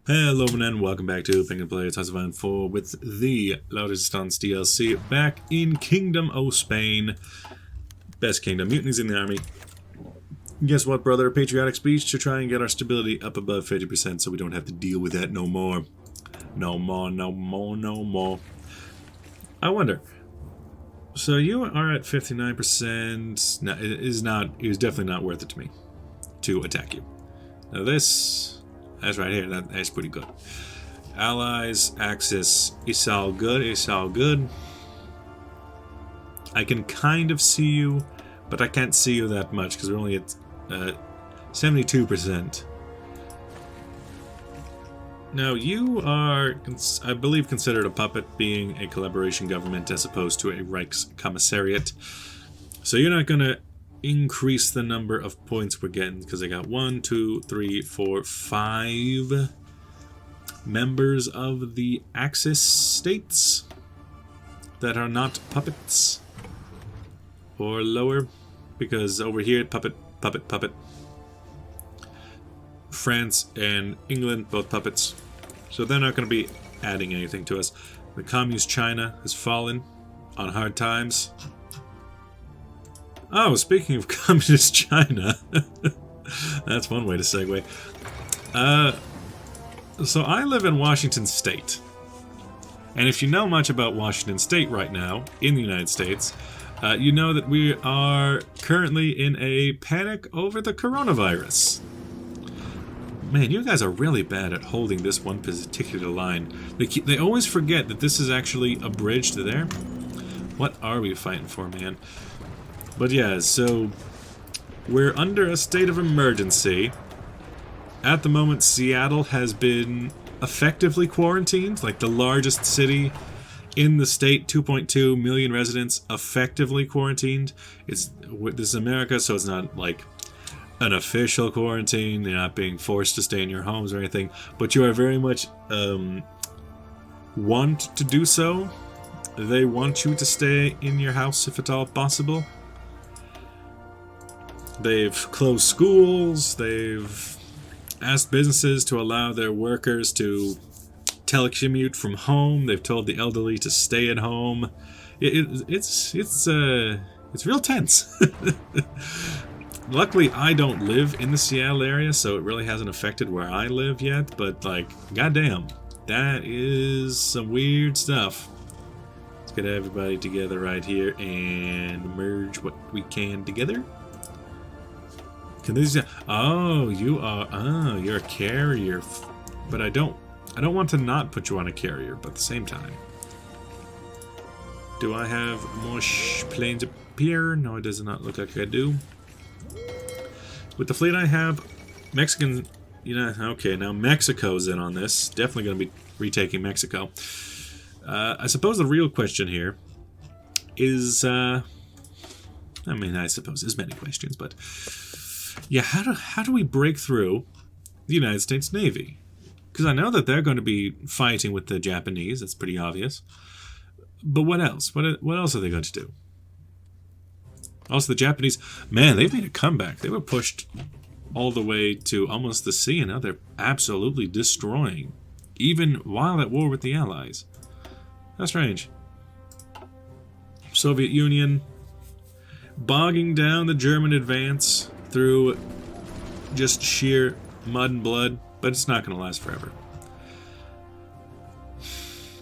Hello and welcome back to Ping and Play. It's Hoi4 with the Résistance DLC back in Kingdom of Spain. Best kingdom. Mutinies in the army. Guess what, brother? Patriotic speech to try and get our stability up above 50% so we don't have to deal with that no more. No more, no more, no more. I wonder. So you are at 59%. No, it is definitely not worth it to me to attack you. Now this... That's right here. That's pretty good. Allies, Axis. It's all good. It's all good. I can kind of see you, but I can't see you that much because we're only at 72%. Now you are, I believe, considered a puppet, being a collaboration government as opposed to a Reichskommissariat. So you're not going to increase the number of points we're getting because I got 1, 2, 3, 4, 5 members of the Axis states that are not puppets or lower, because over here puppet. France and England both puppets, so they're not going to be adding anything to us. The communist China has fallen on hard times. Oh, speaking of communist China, that's one way to segue. So I live in Washington State. And if you know much about Washington State right now, in the United States, you know that we are currently in a panic over the coronavirus. Man, you guys are really bad at holding this one particular line. They always forget that this is actually a bridge to there. What are we fighting for, man? But yeah, so we're under a state of emergency. At the moment, Seattle has been effectively quarantined, like the largest city in the state, 2.2 million residents, effectively quarantined. This is America, so it's not like an official quarantine. You're not being forced to stay in your homes or anything, but you are very much want to do so. They want you to stay in your house if at all possible. They've closed schools, they've asked businesses to allow their workers to telecommute from home, they've told the elderly to stay at home. It's real tense. Luckily, I don't live in the Seattle area, so it really hasn't affected where I live yet, but like, goddamn, that is some weird stuff. Let's get everybody together right here and merge what we can together. Can these? Oh, you are. Oh, you're a carrier, but I don't want to not put you on a carrier. But at the same time, do I have more planes appear? No, it does not look like I do. With the fleet I have, Mexican. You know, okay, now Mexico's in on this. Definitely going to be retaking Mexico. I suppose the real question here is. I mean, I suppose there's many questions, but. Yeah, how do we break through the United States Navy? Because I know that they're going to be fighting with the Japanese. That's pretty obvious. But what else? What else are they going to do? Also, the Japanese, man, they've made a comeback. They were pushed all the way to almost the sea, and now they're absolutely destroying, even while at war with the Allies. That's strange. Soviet Union bogging down the German advance through just sheer mud and blood, but it's not going to last forever.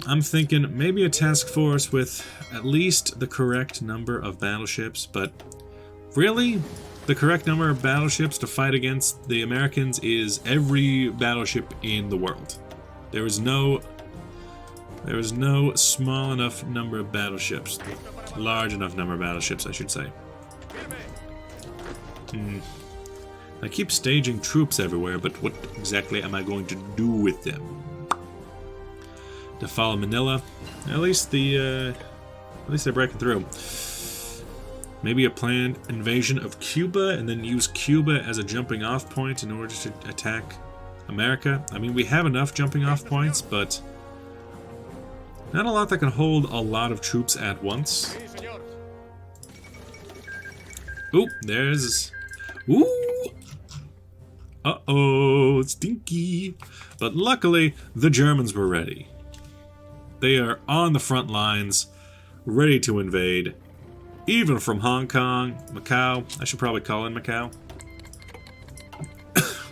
I'm thinking maybe a task force with at least the correct number of battleships, but really, the correct number of battleships to fight against the Americans is every battleship in the world. There is no small enough number of battleships, large enough number of battleships, I should say. I keep staging troops everywhere, but what exactly am I going to do with them? To follow Manila? At least they're breaking through. Maybe a planned invasion of Cuba, and then use Cuba as a jumping-off point in order to attack America. I mean, we have enough jumping-off points, but not a lot that can hold a lot of troops at once. Ooh, there's... Ooh! Uh-oh, stinky. But luckily, the Germans were ready. They are on the front lines, ready to invade. Even from Hong Kong, Macau. I should probably call in Macau.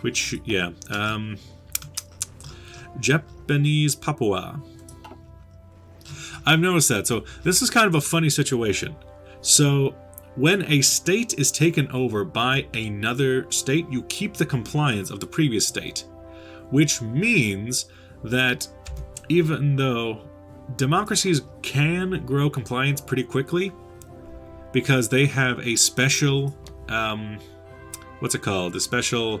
Which, yeah. Japanese Papua. I've noticed that. So this is kind of a funny situation. So when a state is taken over by another state, you keep the compliance of the previous state. Which means that even though democracies can grow compliance pretty quickly, because they have a special, what's it called? A special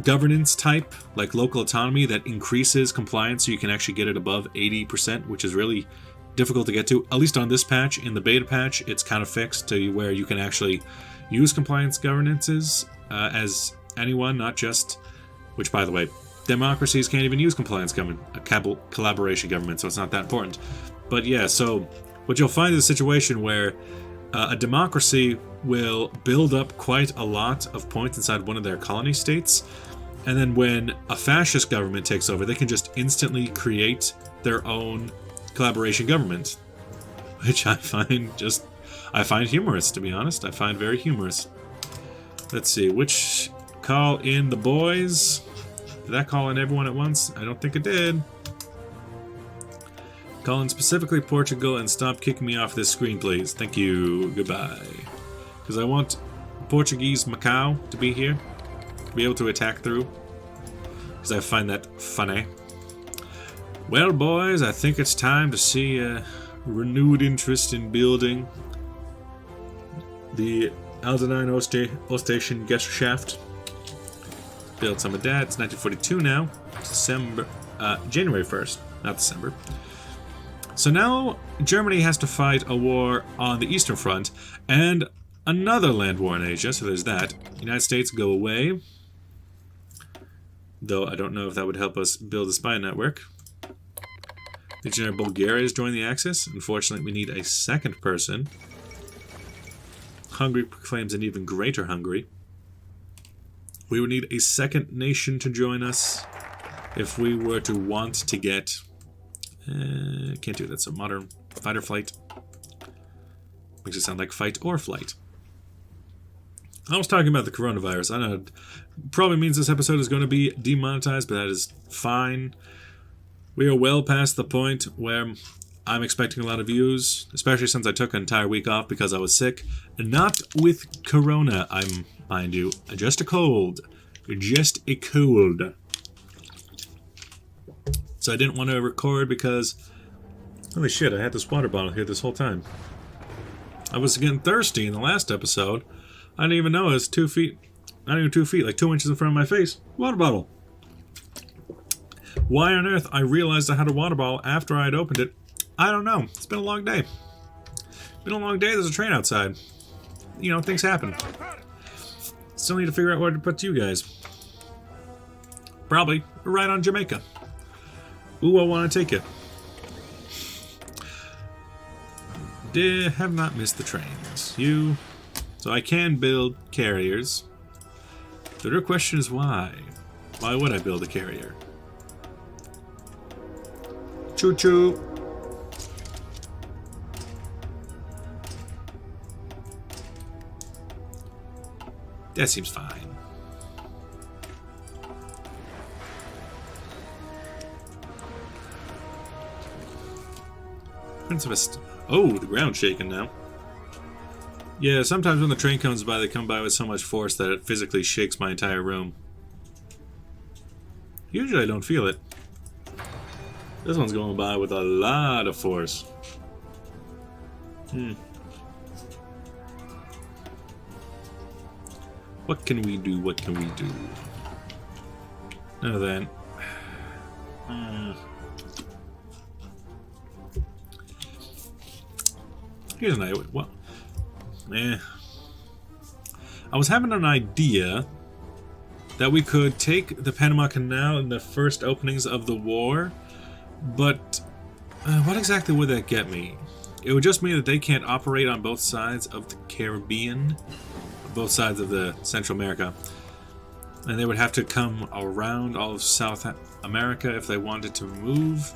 governance type, like local autonomy, that increases compliance so you can actually get it above 80%, which is really difficult to get to. At least on this patch. In the beta patch, it's kind of fixed to where you can actually use compliance governances as anyone, not just, which by the way, democracies can't even use compliance collaboration government, so it's not that important. But yeah, so what you'll find is a situation where a democracy will build up quite a lot of points inside one of their colony states, and then when a fascist government takes over, they can just instantly create their own collaboration government, which I find humorous, to be honest. I find very humorous. Let's see, which call in the boys? Did that call in everyone at once? I don't think it did. Call in specifically Portugal and stop kicking me off this screen, please. Thank you. Goodbye. Because I want Portuguese Macau to be here. To be able to attack through. Because I find that funny. Well, boys, I think it's time to see a renewed interest in building the Aldenine Ostation Gesellschaft. Built some of that. It's 1942 now. January 1st, not December. So now Germany has to fight a war on the Eastern Front and another land war in Asia, so there's that. United States, go away. Though I don't know if that would help us build a spy network. Legionnaire Bulgaria has joined the Axis. Unfortunately, we need a second person. Hungary proclaims an even greater Hungary. We would need a second nation to join us if we were to want to get... can't do that, so modern fight or flight. Makes it sound like fight or flight. I was talking about the coronavirus. I know it probably means this episode is going to be demonetized, but that is fine. We are well past the point where I'm expecting a lot of views, especially since I took an entire week off because I was sick. Not with corona, mind you. Just a cold. Just a cold. So I didn't want to record because... Holy shit, I had this water bottle here this whole time. I was getting thirsty in the last episode. I didn't even know it was 2 feet. Not even 2 feet, like 2 inches in front of my face. Water bottle. Why on earth I realized I had a water bottle after I had opened it, I don't know. It's been a long day. Been a long day, there's a train outside. You know, things happen. Still need to figure out where to put you guys. Probably right on Jamaica. Ooh, I want to take you. Have not missed the trains. So I can build carriers. The real question is why? Why would I build a carrier? Choo-choo. That seems fine. Prince of Oh, the ground's shaking now. Yeah, sometimes when the train comes by, they come by with so much force that it physically shakes my entire room. Usually I don't feel it. This one's going by with a lot of force. What can we do? What can we do? None of that. Here's an idea. What? I was having an idea that we could take the Panama Canal in the first openings of the war, but what exactly would that get me? It would just mean that they can't operate on both sides of the Caribbean, both sides of the Central America. And they would have to come around all of South America if they wanted to move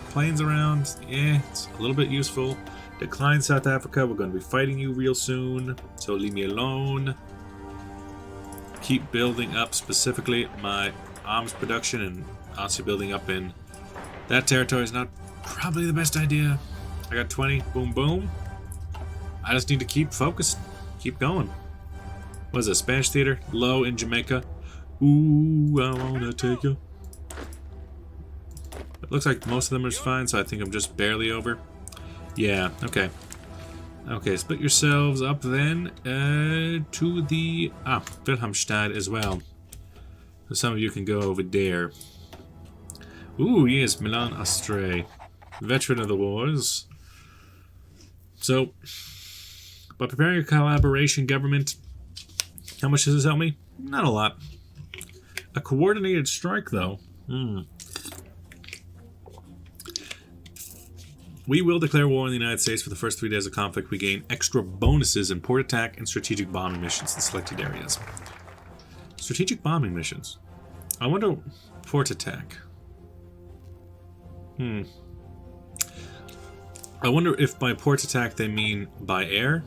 planes around. Yeah, it's a little bit useful. Decline South Africa. We're going to be fighting you real soon, so leave me alone. Keep building up specifically my arms production, and honestly building up in that territory is not probably the best idea. I got 20. Boom, boom. I just need to keep focused. Keep going. What is it? Spanish theater? Low in Jamaica. Ooh, I wanna take you. It looks like most of them are fine, so I think I'm just barely over. Yeah, okay. Okay, split yourselves up then to the Wilhelmstadt as well. So some of you can go over there. Ooh, yes, Milan Astray. Veteran of the wars. So, by preparing a collaboration government, how much does this help me? Not a lot. A coordinated strike, though. We will declare war on the United States for the first 3 days of conflict. We gain extra bonuses in port attack and strategic bombing missions in selected areas. Strategic bombing missions. I wonder... Port attack. I wonder if by port attack they mean by air?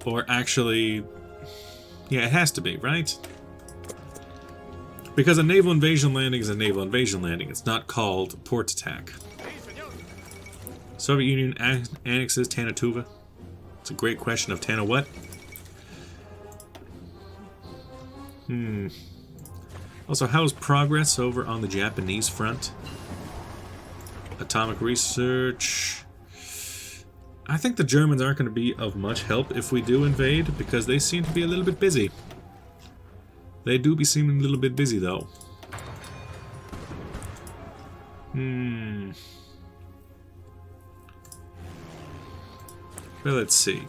Or actually... Yeah, it has to be, right? Because a naval invasion landing is a naval invasion landing. It's not called port attack. Soviet Union annexes Tanatuva. It's a great question of Tana what? Also, how's progress over on the Japanese front? Atomic research. I think the Germans aren't going to be of much help if we do invade, because they seem to be a little bit busy. They do be seeming a little bit busy, though. Well, let's see.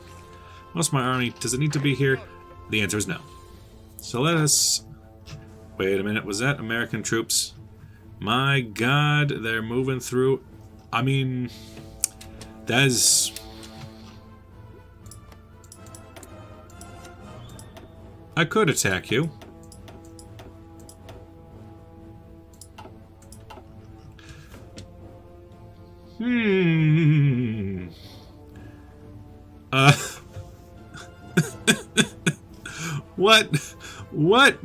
Most of my army, does it need to be here? The answer is no. So let us... Wait a minute, was that American troops? My god, they're moving through... I mean... That is... I could attack you. What? What?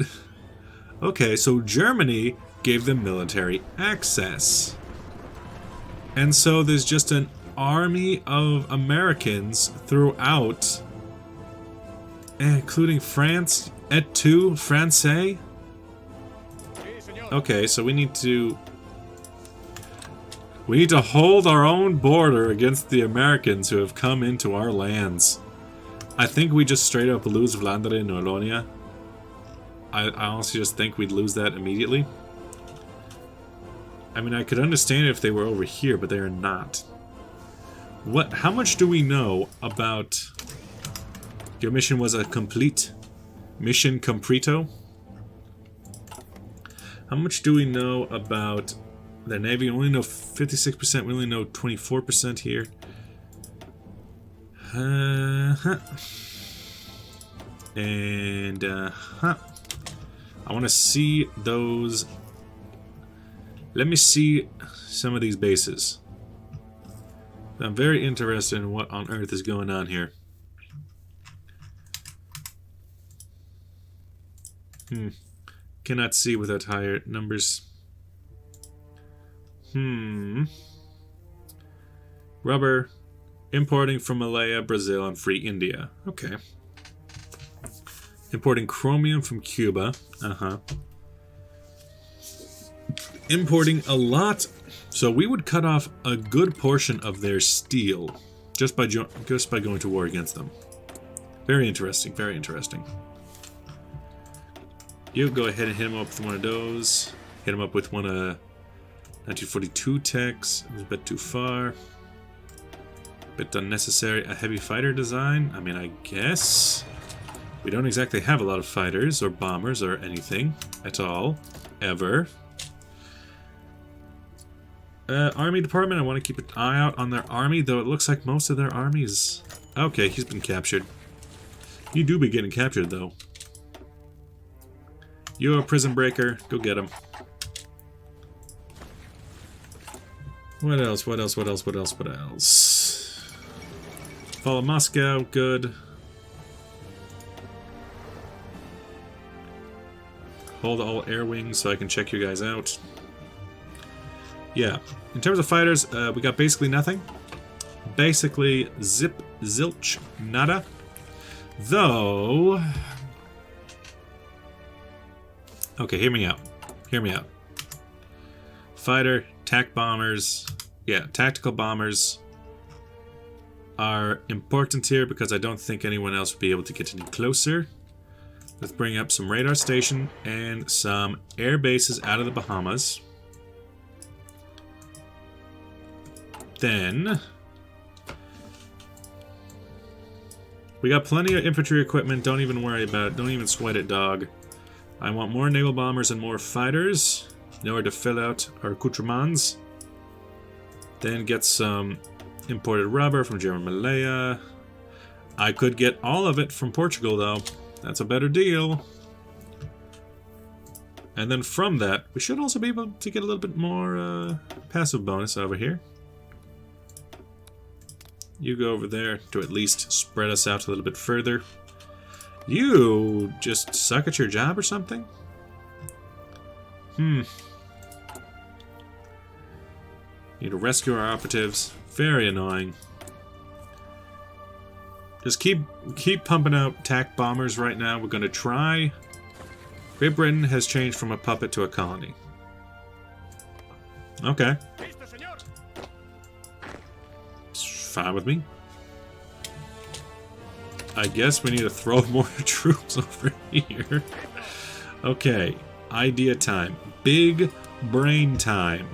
Okay, so Germany gave them military access. And so there's just an army of Americans throughout, including France, et tu, Francais? Okay, so we need to hold our own border against the Americans who have come into our lands. I think we just straight up lose Vlaanderen and Wallonia. I honestly just think we'd lose that immediately. I mean, I could understand if they were over here, but they are not. What? How much do we know about... Your mission was a complete... Mission completo? How much do we know about the Navy? We only know 56%. We only know 24% here. And, I want to see those... Let me see some of these bases. I'm very interested in what on earth is going on here. Cannot see without higher numbers. Rubber. Importing from Malaya, Brazil, and Free India. Okay. Importing chromium from Cuba. Importing a lot. So we would cut off a good portion of their steel just by going to war against them. Very interesting, very interesting. You go ahead and hit him up with one of those. Hit him up with one of 1942 techs. It was a bit too far. A bit unnecessary. A heavy fighter design. I mean, I guess. We don't exactly have a lot of fighters or bombers or anything at all. Ever. Army department, I want to keep an eye out on their army, though it looks like most of their army is... Okay, he's been captured. You do be getting captured, though. You're a prison breaker. Go get him. What else? What else? What else? What else? What else? Follow Moscow. Good. Hold all air wings so I can check you guys out. Yeah. In terms of fighters, we got basically nothing. Basically zip, zilch, nada. Though... Okay, hear me out. Hear me out. Fighter, tac bombers... Yeah, tactical bombers are important here because I don't think anyone else would be able to get any closer. Let's bring up some radar station and some air bases out of the Bahamas. Then... we got plenty of infantry equipment, don't even worry about it, don't even sweat it, dog. I want more naval bombers and more fighters in order to fill out our accoutrements. Then get some imported rubber from German Malaya. I could get all of it from Portugal, though. That's a better deal. And then from that, we should also be able to get a little bit more passive bonus over here. You go over there to at least spread us out a little bit further. You just suck at your job or something? Need to rescue our operatives. Very annoying. Just keep pumping out tac bombers right now. We're going to try. Great Britain has changed from a puppet to a colony. Okay. Fine with me. I guess we need to throw more troops over here. Okay. Idea time. Big brain time.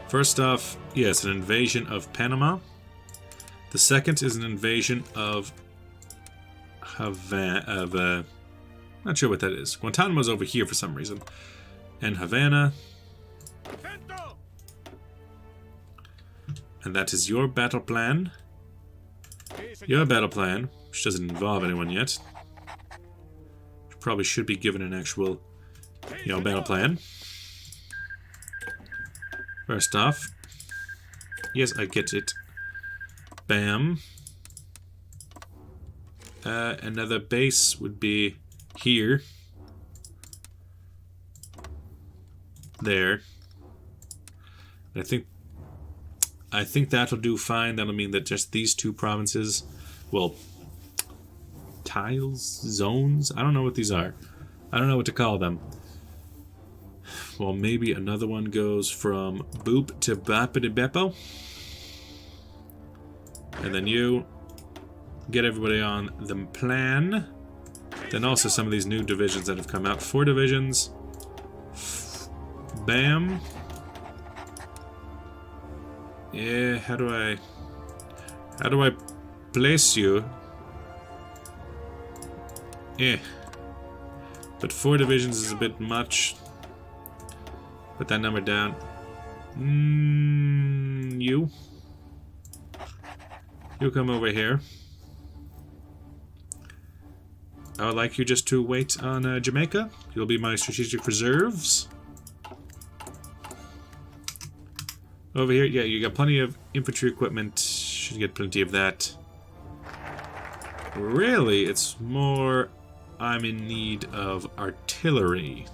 First off, yes, an invasion of Panama. The second is an invasion of Havana. Not sure what that is. Guantanamo's over here for some reason. And Havana. And that is your battle plan. Your battle plan, which doesn't involve anyone yet. Probably should be given an actual, battle plan. First off, yes, I get it. Bam. Another base would be here. There. I think that'll do fine. That'll mean that just these two provinces, well, tiles, zones, I don't know what these are. I don't know what to call them. Well, maybe another one goes from Boop to Bappity Beppo. And then you get everybody on the plan. Then also some of these new divisions that have come out. 4 divisions. Bam. Yeah, how do I place you? Yeah. But 4 divisions is a bit much. Put that number down. You come over here. I would like you just to wait on Jamaica. You'll be my strategic reserves. Over here, yeah, you got plenty of infantry equipment. Should get plenty of that. Really, it's more I'm in need of artillery.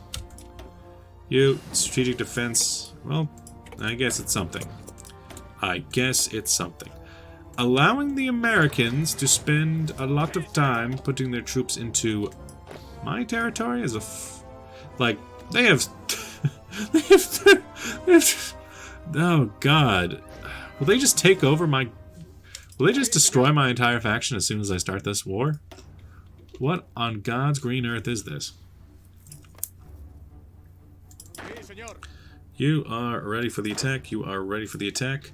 You, strategic defense, well, I guess it's something. I guess it's something. Allowing the Americans to spend a lot of time putting their troops into my territory is like, they have... they have oh, God. Will they just take over my... Will they just destroy my entire faction as soon as I start this war? What on God's green earth is this? You are ready for the attack. You are ready for the attack.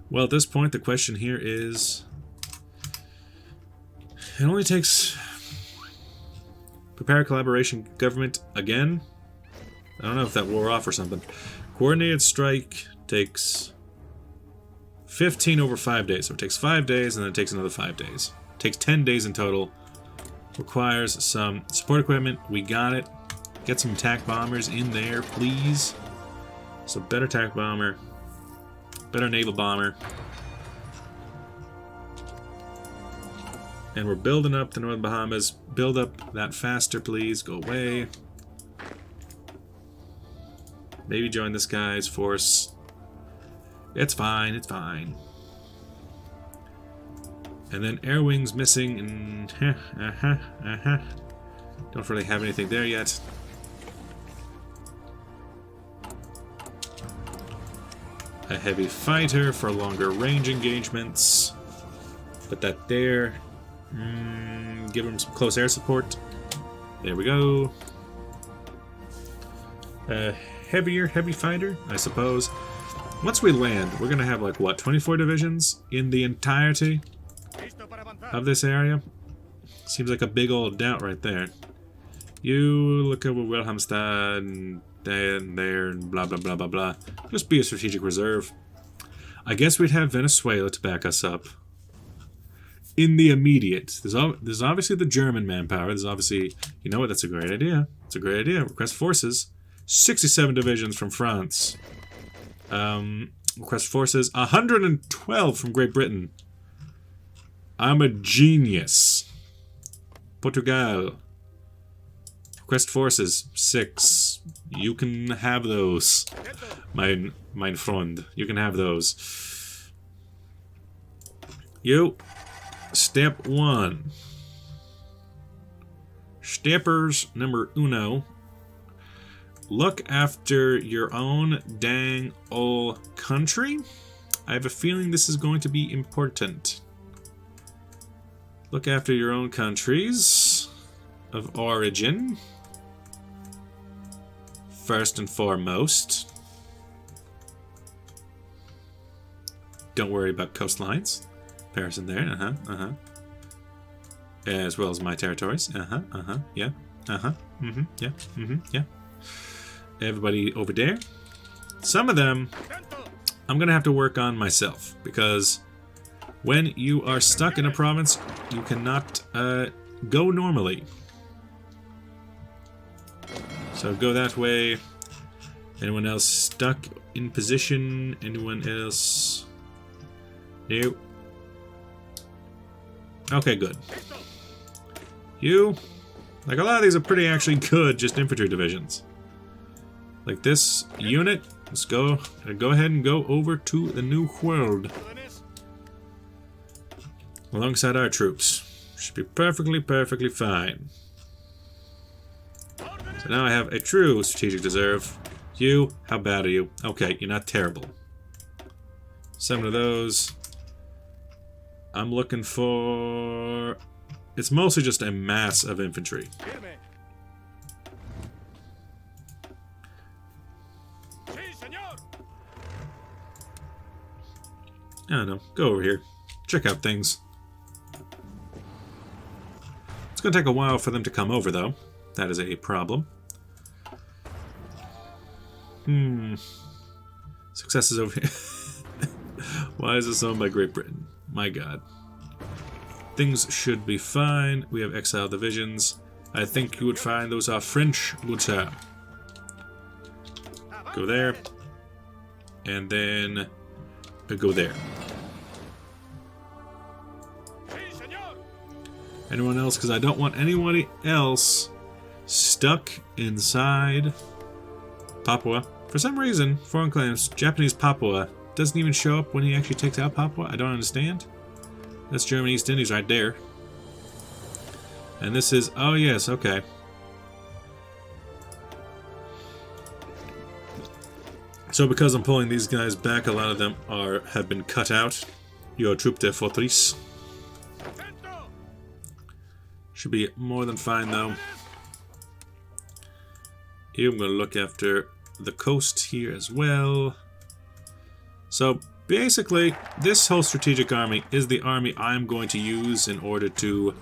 Well, at this point, the question here is... It only takes... Prepare collaboration government again? I don't know if that wore off or something. Coordinated strike takes 15 over 5 days. So it takes 5 days and then it takes another 5 days. It takes 10 days in total. requires some support equipment. We got it. Get some attack bombers in there, please. So better attack bomber, better naval bomber. And we're building up the Northern Bahamas. Build up that faster, please. Go away. Maybe join this guy's force. It's fine, it's fine. And then air wings missing, and don't really have anything there yet. A heavy fighter for longer range engagements. Put that there. Give him some close air support. There we go. Heavy fighter, I suppose. Once we land, we're gonna have like what, 24 divisions in the entirety of this area? Seems like a big old doubt right there. You look over Wilhelmstad and there and blah blah blah blah blah. Just be a strategic reserve. I guess we'd have Venezuela to back us up. In the immediate. There's obviously the German manpower. There's obviously, you know what, that's a great idea. It's a great idea. Request forces. 67 divisions from France. Request forces. 112 from Great Britain. I'm a genius. Portugal. Request forces. 6. You can have those. Mein Freund. You can have those. You. Step 1. Steppers number uno. Look after your own dang old country. I have a feeling this is going to be important. Look after your own countries of origin. First and foremost. Don't worry about coastlines. Paris in there, As well as my territories, yeah, yeah. Everybody over there. Some of them, I'm gonna have to work on myself, because when you are stuck in a province, you cannot go normally. So go that way. Anyone else stuck in position? Anyone else? No. Okay, good. You, like a lot of these are pretty actually good, just infantry divisions. Like this unit, let's go ahead and go over to the New World. Alongside our troops. Should be perfectly fine. So now I have a true strategic reserve. You, how bad are you? Okay, you're not terrible. 7 of those. I'm looking for... It's mostly just a mass of infantry. I don't know. Go over here. Check out things. It's going to take a while for them to come over, though. That is a problem. Successes over here. Why is this owned by Great Britain? My god. Things should be fine. We have exile divisions. I think you would find those are French, good sir. Go there. And then go there. Anyone else? Because I don't want anybody else stuck inside Papua. For some reason, foreign claims, Japanese Papua doesn't even show up when he actually takes out Papua. I don't understand. That's German East Indies right there. And this is... Oh, yes, okay. So because I'm pulling these guys back, a lot of them have been cut out. Your troop de fortress. Should be more than fine, though. Here, I'm going to look after the coast here as well. So, basically, this whole strategic army is the army I'm going to use in order to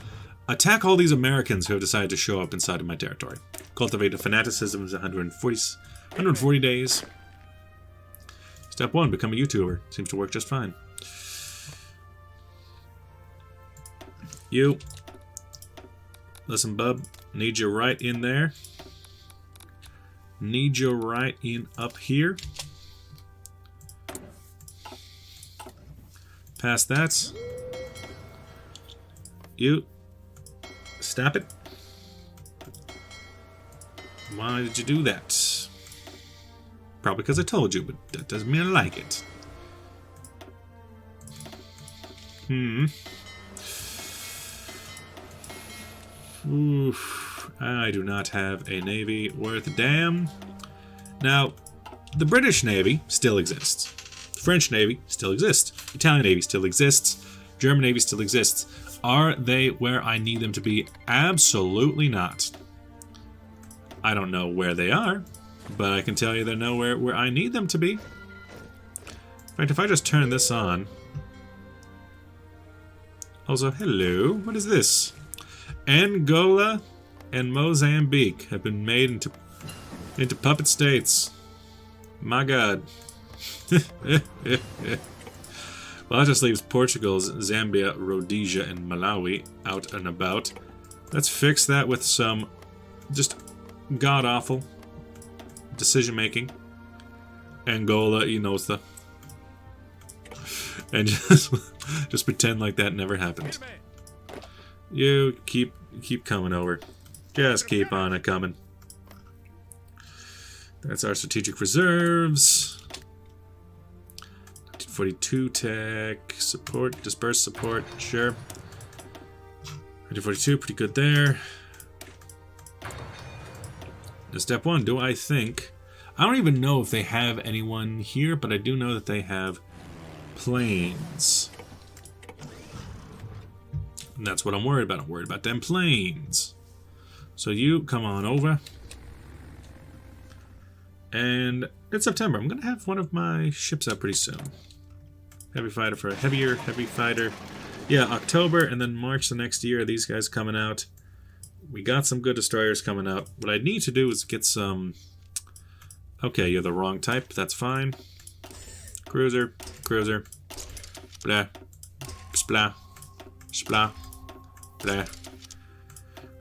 attack all these Americans who have decided to show up inside of my territory. Cultivate a fanaticism is 140 days. Step 1, become a YouTuber. Seems to work just fine. Listen, bub. Need you right in there. Need you right in up here. Past that. You. Stop it. Why did you do that? Probably because I told you, but that doesn't mean I like it. Oof. I do not have a navy worth a damn. Now, the British Navy still exists. The French Navy still exists. Italian Navy still exists. German Navy still exists. Are they where I need them to be? Absolutely not. I don't know where they are, but I can tell you they're nowhere where I need them to be. In fact, if I just turn this on... Also, hello, what is this? Angola and Mozambique have been made into puppet states. My God. Well, that just leaves Portugal's Zambia, Rhodesia, and Malawi out and about. Let's fix that with some just god-awful decision-making. Angola, Enosa. And just pretend like that never happened. You keep coming over. Just keep on it coming. That's our strategic reserves. 1942 tech support, disperse support, sure. 1942, pretty good there. Now, step one, do I think... I don't even know if they have anyone here, but I do know that they have planes. And that's what I'm worried about. I'm worried about them planes. So you come on over. And it's September. I'm going to have one of my ships out pretty soon. Heavy fighter for a heavy fighter. Yeah, October and then March the next year. These guys coming out. We got some good destroyers coming out. What I need to do is get some... Okay, you're the wrong type. That's fine. Cruiser. Blah. Splah. Splah. Blah.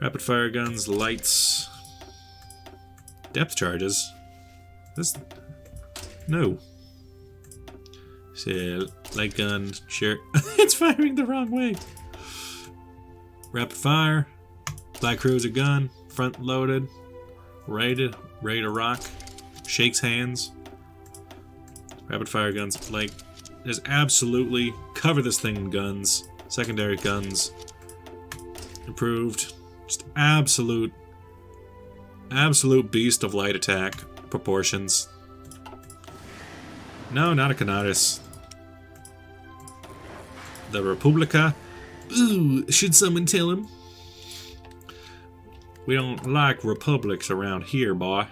Rapid fire guns, lights. Depth charges. This... No. So, light gun, sure. It's firing the wrong way. Rapid fire. Black cruiser gun. Front loaded. Ready to rock. Shakes hands. Rapid fire guns. Like, there's absolutely... Cover this thing in guns. Secondary guns. Improved. Just absolute beast of light attack proportions. No, not a Canaris. The Republica. Ooh, should someone tell him? We don't like republics around here, boy.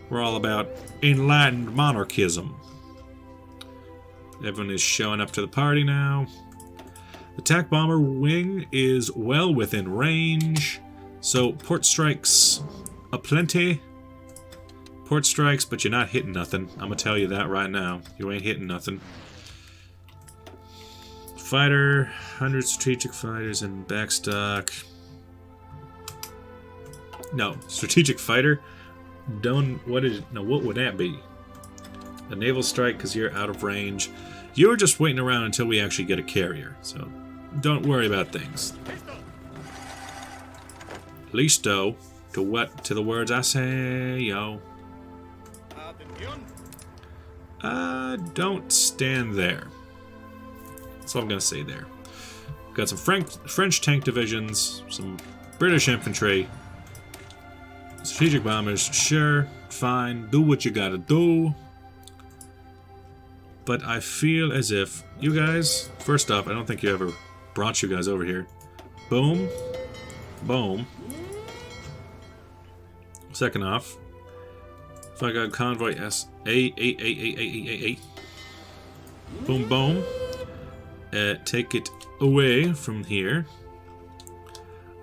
We're all about enlightened monarchism. Everyone is showing up to the party now. The attack bomber wing is well within range. So, port strikes aplenty. Port strikes, but you're not hitting nothing. I'm gonna tell you that right now. You ain't hitting nothing. Fighter, 100 strategic fighters in backstock. No, strategic fighter. What would that be? A naval strike because you're out of range. You're just waiting around until we actually get a carrier, so don't worry about things. Listo. To what? To the words I say, yo. Don't stand there. That's all I'm gonna say there. We've got some French tank divisions, some British infantry, strategic bombers, sure, fine, do what you gotta do. But I feel as if you guys, first off, I don't think you ever brought you guys over here. Boom. Boom. Second off, if I got convoy S8. Boom, boom. Take it away from here.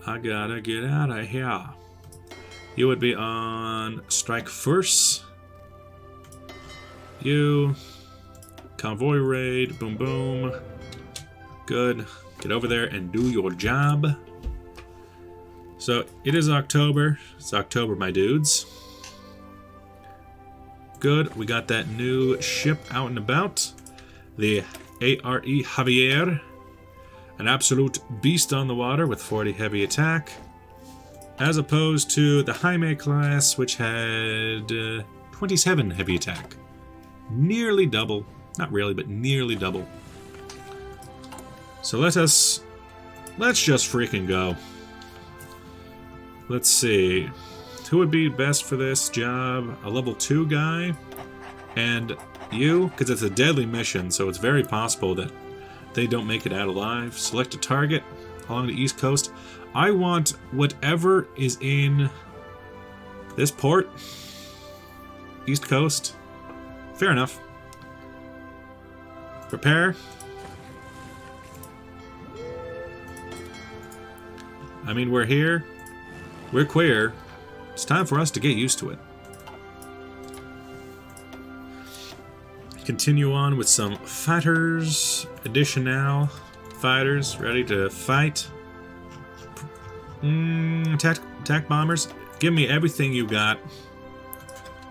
I gotta get out of here. You would be on strike first. You. Convoy raid. Boom, boom. Good. Get over there and do your job. So, it is October. It's October, my dudes. Good. We got that new ship out and about. The ARE Javier. An absolute beast on the water with 40 heavy attack. As opposed to the Jaime class, which had 27 heavy attack. Nearly double. Not really, but nearly double. So let's just freaking go. Let's see. Who would be best for this job? A level 2 guy? And you? Because it's a deadly mission, so it's very possible that they don't make it out alive. Select a target along the east coast. I want whatever is in this port. East coast. Fair enough. Prepare. I mean, we're here. We're queer. It's time for us to get used to it. Continue on with some fighters. Additional fighters ready to fight. Attack bombers. Give me everything you got.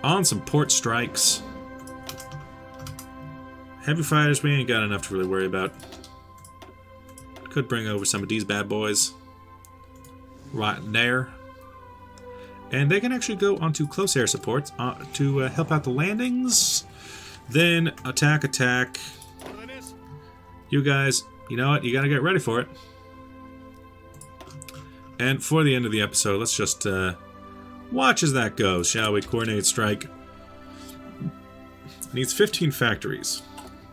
On some port strikes. Heavy fighters, we ain't got enough to really worry about. Could bring over some of these bad boys. Right there. And they can actually go onto close air support to help out the landings. Then attack. You guys, you know what? You gotta get ready for it. And for the end of the episode, let's just watch as that goes, shall we? Coordinate strike. Needs 15 factories.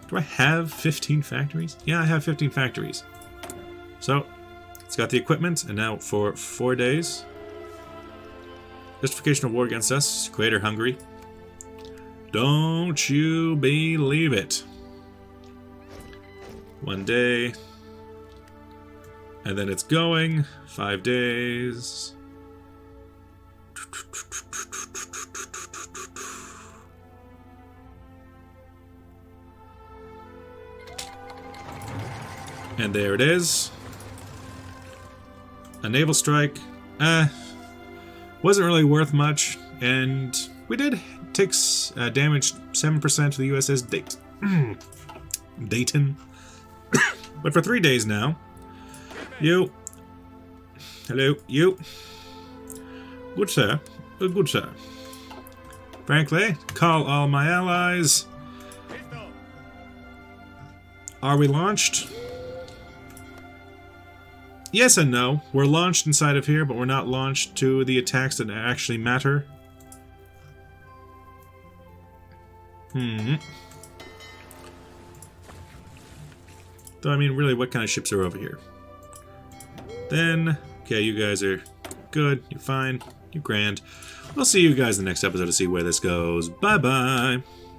Do I have 15 factories? Yeah, I have 15 factories. So, it's got the equipment, and now for 4 days. Justification of war against us. Creator hungry. Don't you believe it. 1 day. And then it's going. 5 days. And there it is. A naval strike. Wasn't really worth much. And we did take damage 7% to the USS Dayton. But for 3 days now. You. Hello, you. Good sir. Good sir. Frankly, call all my allies. Are we launched? Yes and no. We're launched inside of here, but we're not launched to the attacks that actually matter. Though, I mean, really, what kind of ships are over here? Then, okay, you guys are good. You're fine. You're grand. We'll see you guys in the next episode to see where this goes. Bye-bye.